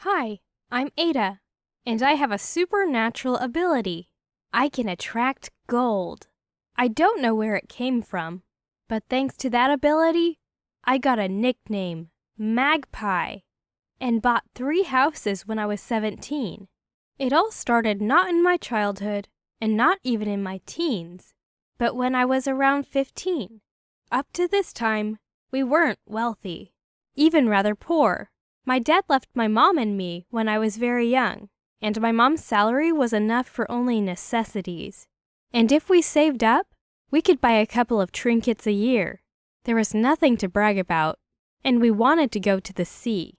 Hi, I'm Ada, and I have a supernatural ability. I can attract gold. I don't know where it came from, but thanks to that ability, I got a nickname, Magpie, and bought 3 houses when I was 17. It all started not in my childhood, and not even in my teens, but when I was around 15. Up to this time, we weren't wealthy, even rather poor. My dad left my mom and me when I was very young, and my mom's salary was enough for only necessities. And if we saved up, we could buy a couple of trinkets a year. There was nothing to brag about, and we wanted to go to the sea.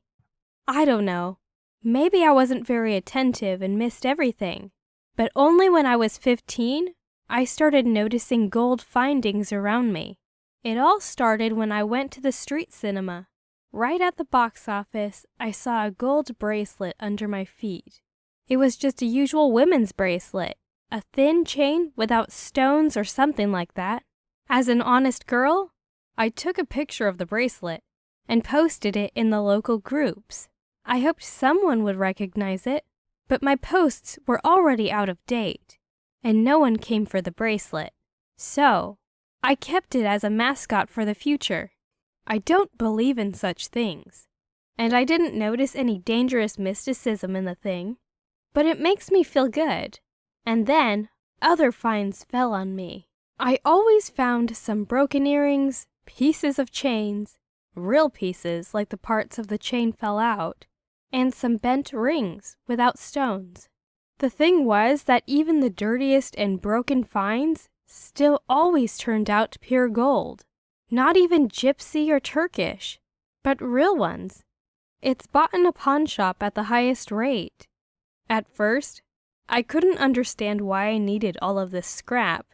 I don't know, maybe I wasn't very attentive and missed everything, but only when I was 15, I started noticing gold findings around me. It all started when I went to the street cinema. Right at the box office, I saw a gold bracelet under my feet. It was just a usual women's bracelet, a thin chain without stones or something like that. As an honest girl, I took a picture of the bracelet and posted it in the local groups. I hoped someone would recognize it, but my posts were already out of date, and no one came for the bracelet. So, I kept it as a mascot for the future. I don't believe in such things, and I didn't notice any dangerous mysticism in the thing, but it makes me feel good. And then, other finds fell on me. I always found some broken earrings, pieces of chains, real pieces like the parts of the chain fell out, and some bent rings without stones. The thing was that even the dirtiest and broken finds still always turned out pure gold. Not even gypsy or Turkish, but real ones. It's bought in a pawn shop at the highest rate. At first, I couldn't understand why I needed all of this scrap.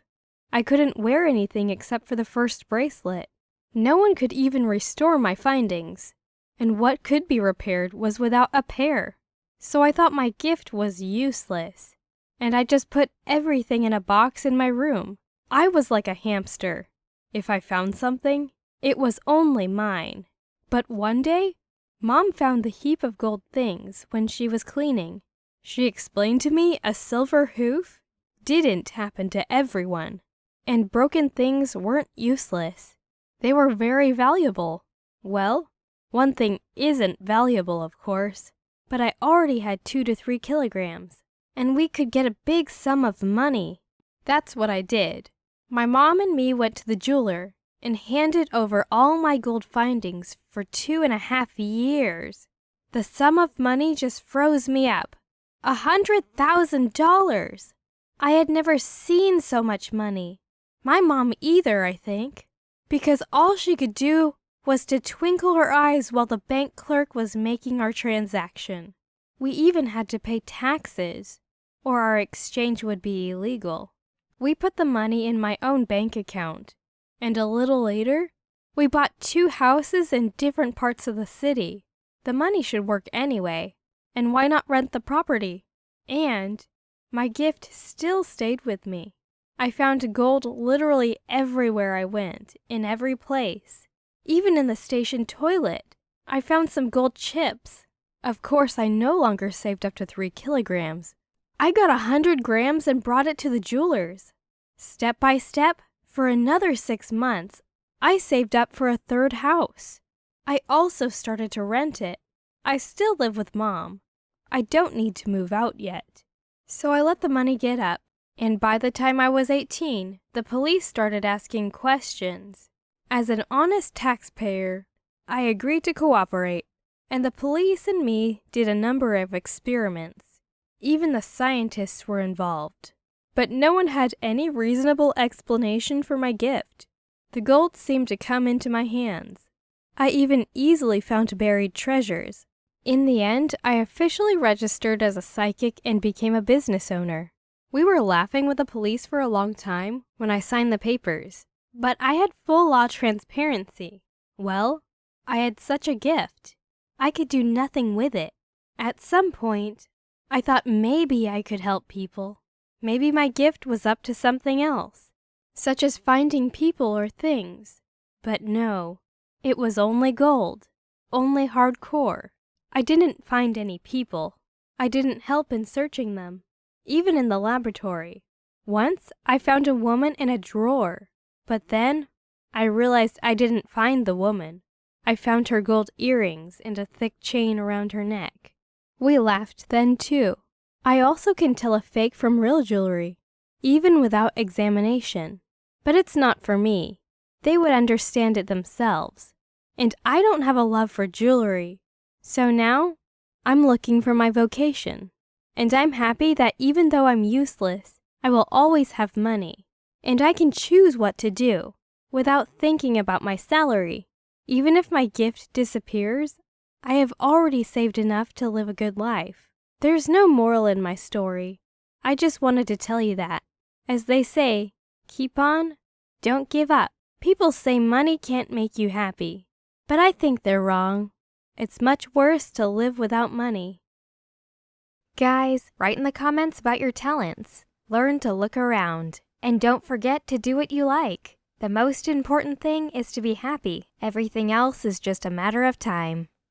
I couldn't wear anything except for the first bracelet. No one could even restore my findings, and what could be repaired was without a pair. So I thought my gift was useless, and I just put everything in a box in my room. I was like a hamster. If I found something, it was only mine. But one day, Mom found the heap of gold things when she was cleaning. She explained to me a silver hoof didn't happen to everyone, and broken things weren't useless. They were very valuable. Well, one thing isn't valuable, of course, but I already had 2 to 3 kilograms, and we could get a big sum of money. That's what I did. My mom and me went to the jeweler and handed over all my gold findings for 2.5 years. The sum of money just froze me up. $100,000! I had never seen so much money. My mom either, I think, because all she could do was to twinkle her eyes while the bank clerk was making our transaction. We even had to pay taxes, or our exchange would be illegal. We put the money in my own bank account, and a little later, we bought 2 houses in different parts of the city. The money should work anyway, and why not rent the property? And my gift still stayed with me. I found gold literally everywhere I went, in every place. Even in the station toilet, I found some gold chips. Of course, I no longer saved up to 3 kilograms. I got 100 grams and brought it to the jeweler's. Step by step, for another 6 months, I saved up for a 3rd house. I also started to rent it. I still live with Mom. I don't need to move out yet. So I let the money get up, and by the time I was 18, the police started asking questions. As an honest taxpayer, I agreed to cooperate, and the police and me did a number of experiments. Even the scientists were involved. But no one had any reasonable explanation for my gift. The gold seemed to come into my hands. I even easily found buried treasures. In the end, I officially registered as a psychic and became a business owner. We were laughing with the police for a long time when I signed the papers, but I had full law transparency. Well, I had such a gift. I could do nothing with it. At some point, I thought maybe I could help people. Maybe my gift was up to something else, such as finding people or things. But no, it was only gold, only hardcore. I didn't find any people. I didn't help in searching them, even in the laboratory. Once, I found a woman in a drawer, but then I realized I didn't find the woman. I found her gold earrings and a thick chain around her neck. We laughed then too. I also can tell a fake from real jewelry, even without examination. But it's not for me. They would understand it themselves. And I don't have a love for jewelry. So now, I'm looking for my vocation. And I'm happy that even though I'm useless, I will always have money. And I can choose what to do, without thinking about my salary. Even if my gift disappears, I have already saved enough to live a good life. There's no moral in my story. I just wanted to tell you that. As they say, keep on, don't give up. People say money can't make you happy. But I think they're wrong. It's much worse to live without money. Guys, write in the comments about your talents. Learn to look around. And don't forget to do what you like. The most important thing is to be happy. Everything else is just a matter of time.